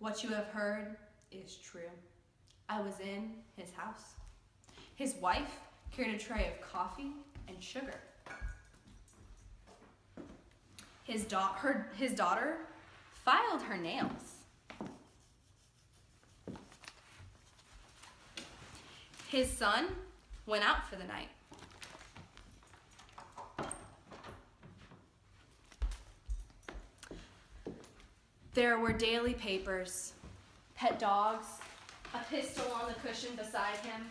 What you have heard is true. I was in his house. His wife carried a tray of coffee and sugar. His daughter filed her nails. His son went out for the night. There were daily papers, pet dogs, a pistol on the cushion beside him.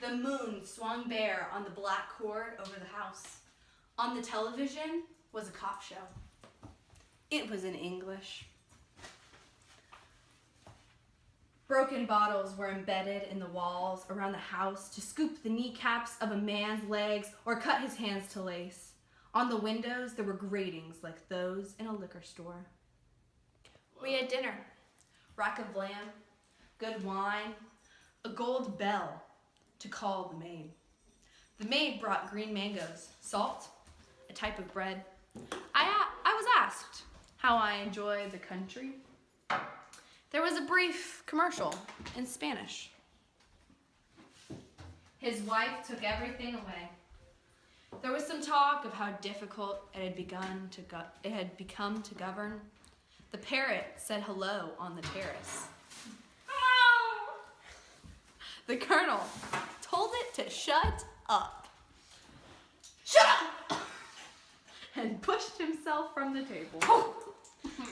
The moon swung bare on the black cord over the house. On the television was a cop show. It was in English. Broken bottles were embedded in the walls around the house to scoop the kneecaps of a man's legs or cut his hands to lace. On the windows there were gratings like those in a liquor store. We had dinner, rack of lamb, good wine, a gold bell to call the maid. The maid brought green mangoes, salt, a type of bread. I was asked how I enjoyed the country. There was a brief commercial in Spanish. His wife took everything away. There was some talk of how difficult it had become to govern. The parrot said hello on the terrace. Hello! The colonel told it to shut up. Shut up! And pushed himself from the table.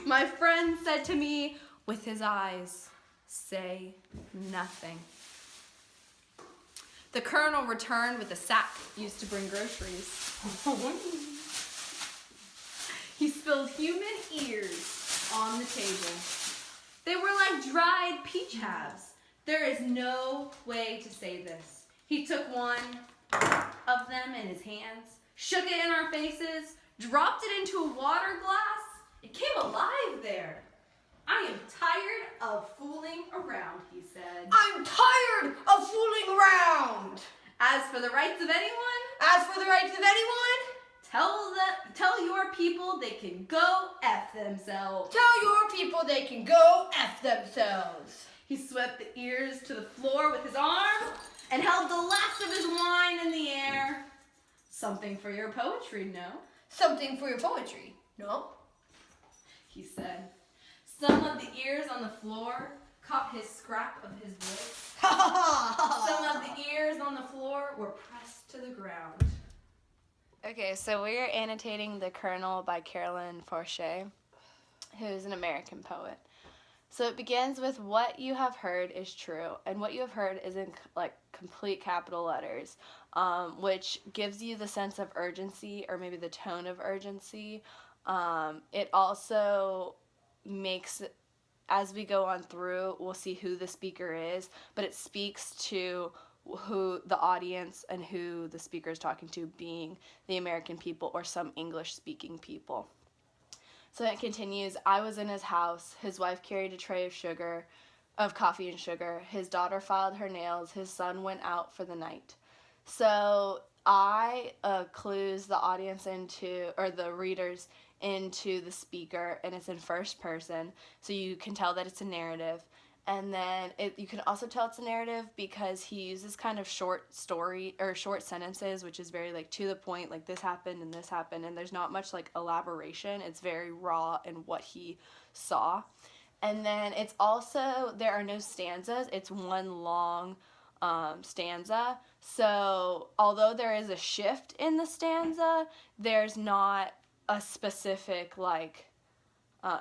My friend said to me with his eyes, "Say nothing." The colonel returned with a sack used to bring groceries. He spilled human ears on the table. They were like dried peach halves. There is no way to say this. He took one of them in his hands, shook it in our faces, dropped it into a water glass. It came alive there. I am tired of fooling around, he said. I'm tired of fooling around. As for the rights of anyone, tell your people they can go F themselves. Tell your people they can go F themselves. He swept the ears to the floor with his arm and held the last of his wine in the air. Something for your poetry, no? Something for your poetry, no? He said. Some of the ears on the floor caught his scrap of his voice. Some of the ears on the floor were pressed to the ground. Okay, so we are annotating The Colonel by Carolyn Forche, who's an American poet. So it begins with what you have heard is true, and what you have heard is in complete capital letters, which gives you the sense of urgency or maybe the tone of urgency. It also makes, as we go on through, we'll see who the speaker is, but it speaks to who the audience and who the speaker is talking to, being the American people or some English-speaking people. So it continues, I was in his house. His wife carried a tray of coffee and sugar. His daughter filed her nails. His son went out for the night. So I clues the audience into, or the readers into the speaker, and it's in first person, so you can tell that it's a narrative. And then you can also tell it's a narrative because he uses kind of short story or short sentences, which is very to the point, like this happened, and there's not much elaboration. It's very raw in what he saw. And then it's also, there are no stanzas, it's one long stanza. So although there is a shift in the stanza, there's not a specific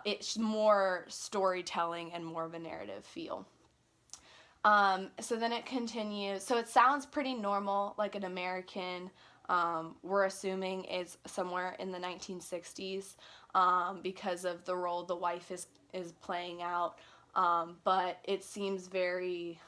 it's more storytelling and more of a narrative feel. So then it continues. So it sounds pretty normal, like an American. We're assuming is somewhere in the 1960s because of the role the wife is playing out. But it seems very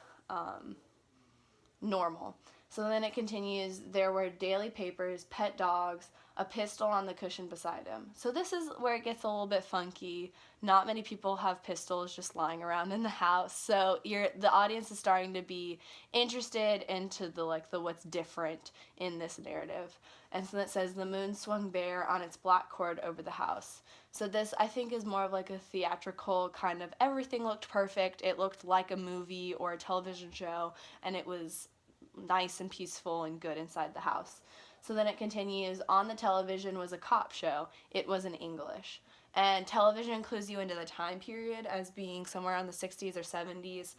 normal. So then it continues. There were daily papers, pet dogs, a pistol on the cushion beside him. So this is where it gets a little bit funky. Not many people have pistols just lying around in the house. So the audience is starting to be interested into the what's different in this narrative. And so it says the moon swung bare on its black cord over the house. So this, I think, is more of like a theatrical kind of everything looked perfect. It looked like a movie or a television show, and it was nice and peaceful and good inside the house. So then it continues, on the television was a cop show. It was in English. And television clues you into the time period as being somewhere around the 60s or 70s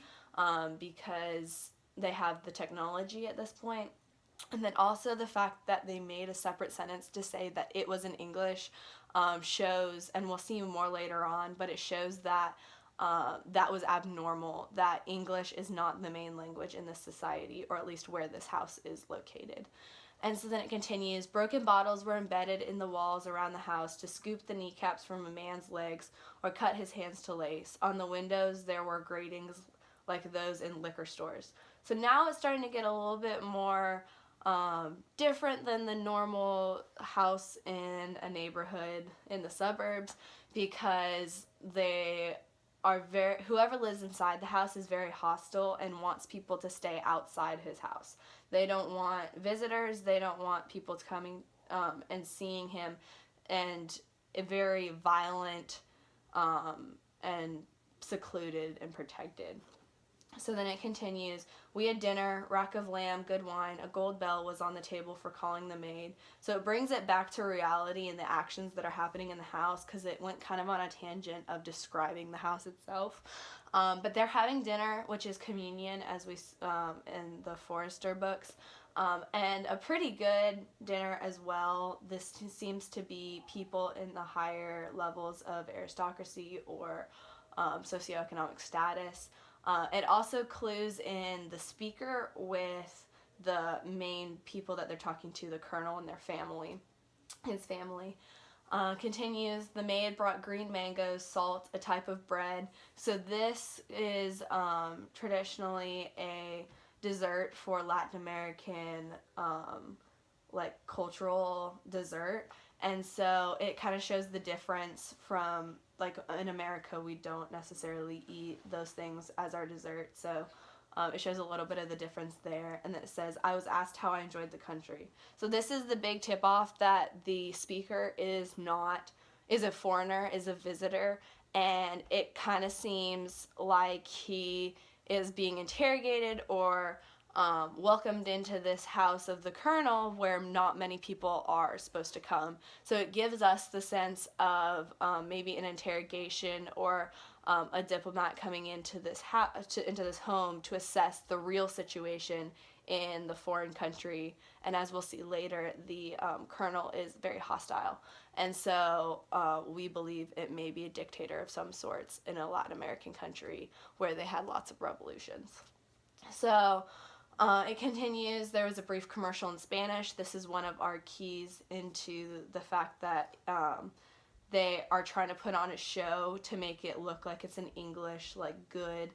because they have the technology at this point. And then also the fact that they made a separate sentence to say that it was in English shows, and we'll see more later on, but it shows that that was abnormal, that English is not the main language in this society, or at least where this house is located. And so then it continues, broken bottles were embedded in the walls around the house to scoop the kneecaps from a man's legs or cut his hands to lace. On the windows there were gratings like those in liquor stores. So now it's starting to get a little bit more different than the normal house in a neighborhood in the suburbs, because whoever lives inside the house is very hostile and wants people to stay outside his house. They don't want visitors, they don't want people coming and seeing him, and a very violent and secluded and protected. So then it continues, we had dinner, rack of lamb, good wine, a gold bell was on the table for calling the maid. So it brings it back to reality and the actions that are happening in the house, because it went kind of on a tangent of describing the house itself. But they're having dinner, which is communion, as we in the Forrester books, and a pretty good dinner as well. This seems to be people in the higher levels of aristocracy or socioeconomic status. It also clues in the speaker with the main people that they're talking to, the colonel and their family, his family. Continues, the maid brought green mangoes, salt, a type of bread. So this is traditionally a dessert for Latin American cultural dessert. And so it kind of shows the difference from, in America, we don't necessarily eat those things as our dessert. So it shows a little bit of the difference there. And then it says, I was asked how I enjoyed the country. So this is the big tip-off that the speaker is a foreigner, is a visitor. And it kind of seems like he is being interrogated or welcomed into this house of the colonel where not many people are supposed to come. So it gives us the sense of maybe an interrogation or a diplomat coming into this into this home to assess the real situation in the foreign country. And as we'll see later, the colonel is very hostile. And so we believe it may be a dictator of some sorts in a Latin American country where they had lots of revolutions. So it continues, there was a brief commercial in Spanish. This is one of our keys into the fact that they are trying to put on a show to make it look like it's an English, good,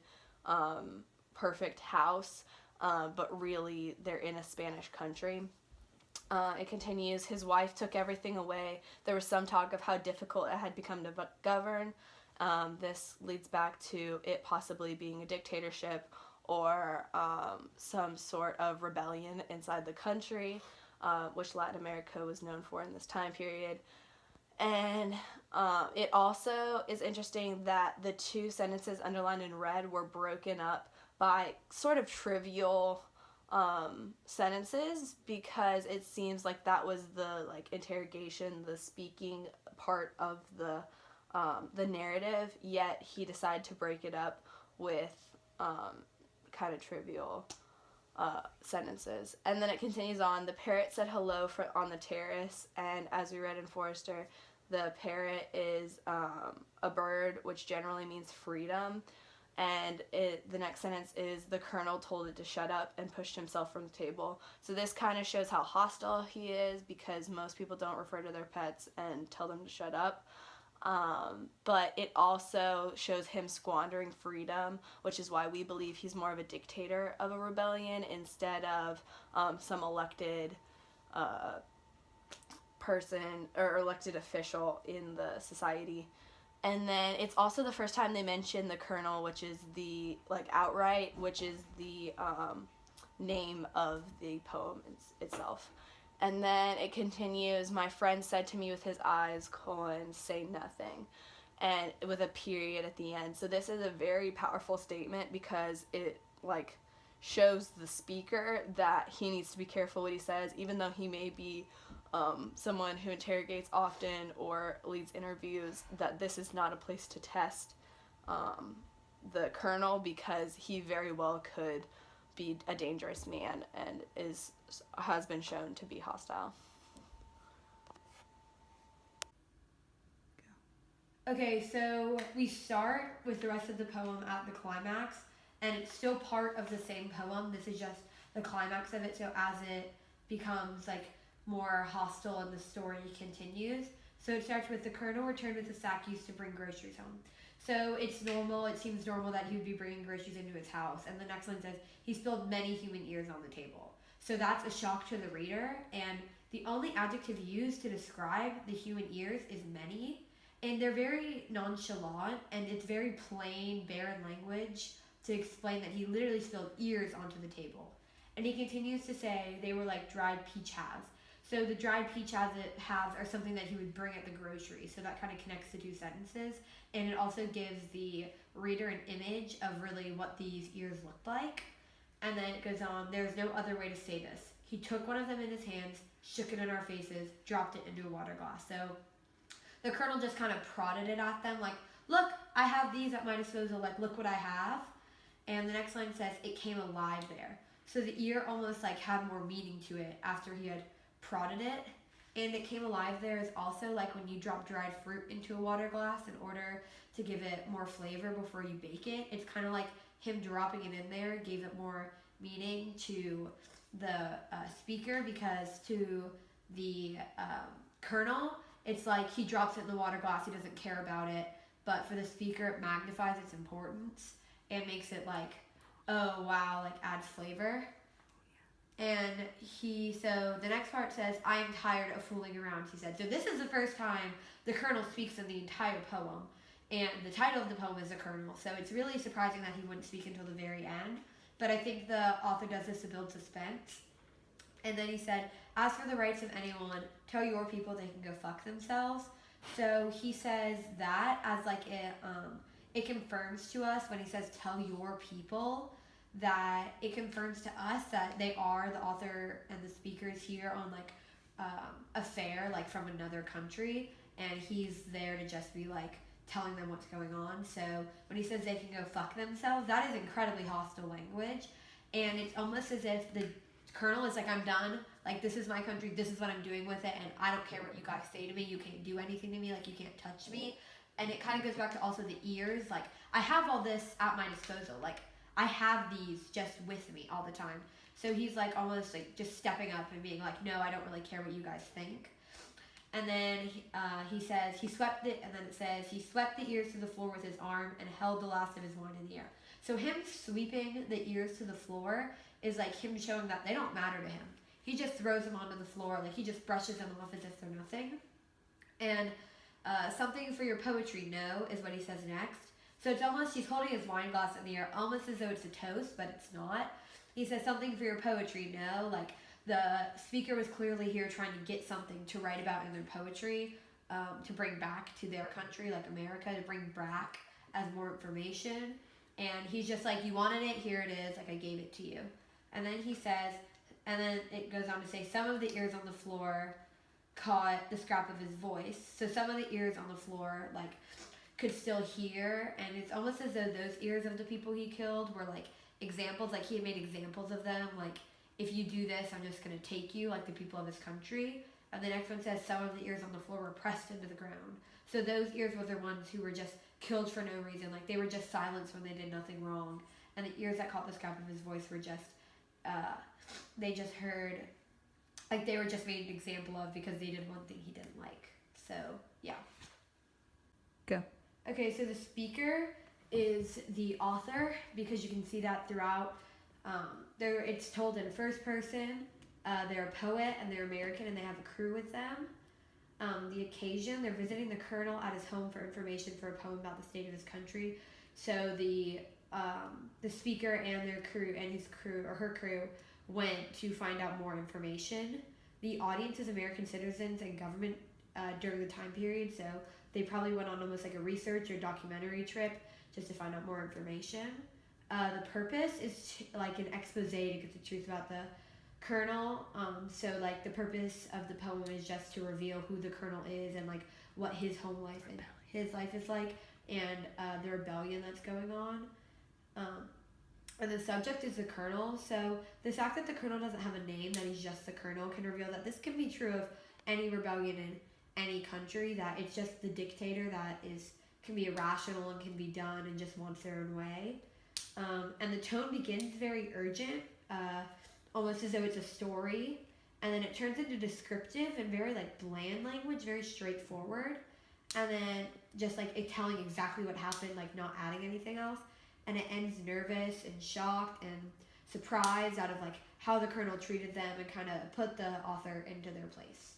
perfect house, but really they're in a Spanish country. It continues, his wife took everything away. There was some talk of how difficult it had become to govern. This leads back to it possibly being a dictatorship or some sort of rebellion inside the country, which Latin America was known for in this time period. And it also is interesting that the two sentences underlined in red were broken up by sort of trivial sentences, because it seems like that was the interrogation, the speaking part of the narrative, yet he decided to break it up with kind of trivial sentences. And then it continues on, the parrot said hello on the terrace, and as we read in Forrester, the parrot is a bird, which generally means freedom. And the next sentence is, the colonel told it to shut up and pushed himself from the table. So this kind of shows how hostile he is, because most people don't refer to their pets and tell them to shut up. But it also shows him squandering freedom, which is why we believe he's more of a dictator of a rebellion instead of some elected person or elected official in the society. And then it's also the first time they mention the Colonel, which is the, like, outright, which is the name of the poem itself. And then it continues, my friend said to me with his eyes, say nothing, and with a period at the end. So this is a very powerful statement because it, like, shows the speaker that he needs to be careful what he says, even though he may be someone who interrogates often or leads interviews, that this is not a place to test the Colonel, because he very well could be a dangerous man and has been shown to be hostile. Okay, so we start with the rest of the poem at the climax, and it's still part of the same poem. This is just the climax of it, so as it becomes, like, more hostile and the story continues. So it starts with the Colonel returned with a sack used to bring groceries home. So it seems normal that he would be bringing groceries into his house. And the next line says, he spilled many human ears on the table. So that's a shock to the reader, and the only adjective used to describe the human ears is many. And they're very nonchalant, and it's very plain, barren language to explain that he literally spilled ears onto the table. And he continues to say they were like dried peach halves. So the dried peach halves are something that he would bring at the grocery. So that kind of connects the two sentences. And it also gives the reader an image of really what these ears looked like. And then it goes on, there's no other way to say this. He took one of them in his hands, shook it in our faces, dropped it into a water glass. So the Colonel just kind of prodded it at them, like, look, I have these at my disposal, like, look what I have. And the next line says, it came alive there. So the ear almost, like, had more meaning to it after he had prodded it. And it came alive there is also like when you drop dried fruit into a water glass in order to give it more flavor before you bake it. It's kind of like him dropping it in there gave it more meaning to the speaker, because to the Colonel, it's like he drops it in the water glass, he doesn't care about it. But for the speaker, it magnifies its importance and makes it like, oh wow, like adds flavor. And so the next part says, I am tired of fooling around, he said. So this is the first time the Colonel speaks in the entire poem. And the title of the poem is The Colonel. So it's really surprising that he wouldn't speak until the very end. But I think the author does this to build suspense. And then he said, as for the rights of anyone, tell your people they can go fuck themselves. So he says that as like it confirms to us when he says tell your people, that it confirms to us that they are, the author and the speakers here, on like a fair, like from another country, and he's there to just be like telling them what's going on. So when he says they can go fuck themselves, that is incredibly hostile language, and it's almost as if the Colonel is like, I'm done, like this is my country, this is what I'm doing with it, and I don't care what you guys say to me, you can't do anything to me, like you can't touch me. And it kind of goes back to also the ears, like I have all this at my disposal, like I have these just with me all the time. So he's like almost like just stepping up and being like, no, I don't really care what you guys think. And then he says, he swept it, and then it says, he swept the ears to the floor with his arm and held the last of his wine in the air. So him sweeping the ears to the floor is like him showing that they don't matter to him. He just throws them onto the floor, like he just brushes them off as if they're nothing. And something for your poetry, no, is what he says next. So it's almost, he's holding his wine glass in the air, almost as though it's a toast, but it's not. He says something for your poetry, no, like the speaker was clearly here trying to get something to write about in their poetry, to bring back to their country, like America, to bring back as more information. And he's just like, you wanted it, here it is, like I gave it to you. And then he says, and then it goes on to say, some of the ears on the floor caught the scrap of his voice. So some of the ears on the floor, like, could still hear, and it's almost as though those ears of the people he killed were like examples, like he had made examples of them, like if you do this I'm just going to take you, like the people of his country. And the next one says some of the ears on the floor were pressed into the ground. So those ears were the ones who were just killed for no reason, like they were just silenced when they did nothing wrong. And the ears that caught the scrap of his voice were just they just heard, like they were just made an example of because they did one thing he didn't like. So yeah. Go. Okay, so the speaker is the author, because you can see that throughout. It's told in first person. They're a poet and they're American and they have a crew with them. The occasion, they're visiting the colonel at his home for information for a poem about the state of his country. So the speaker and their crew and his crew or her crew went to find out more information. The audience is American citizens and government during the time period, so they probably went on almost like a research or documentary trip just to find out more information. The purpose is like an expose to get the truth about the colonel. So like the purpose of the poem is just to reveal who the colonel is and like what his home life and his life is like, and the rebellion that's going on. And the subject is the colonel. So the fact that the colonel doesn't have a name, that he's just the colonel, can reveal that this can be true of any rebellion in any country, that it's just the dictator that can be irrational and can be done and just wants their own way. And the tone begins very urgent, almost as though it's a story, and then it turns into descriptive and very like bland language, very straightforward, and then just like it telling exactly what happened, like not adding anything else, and it ends nervous and shocked and surprised out of like how the colonel treated them and kind of put the author into their place.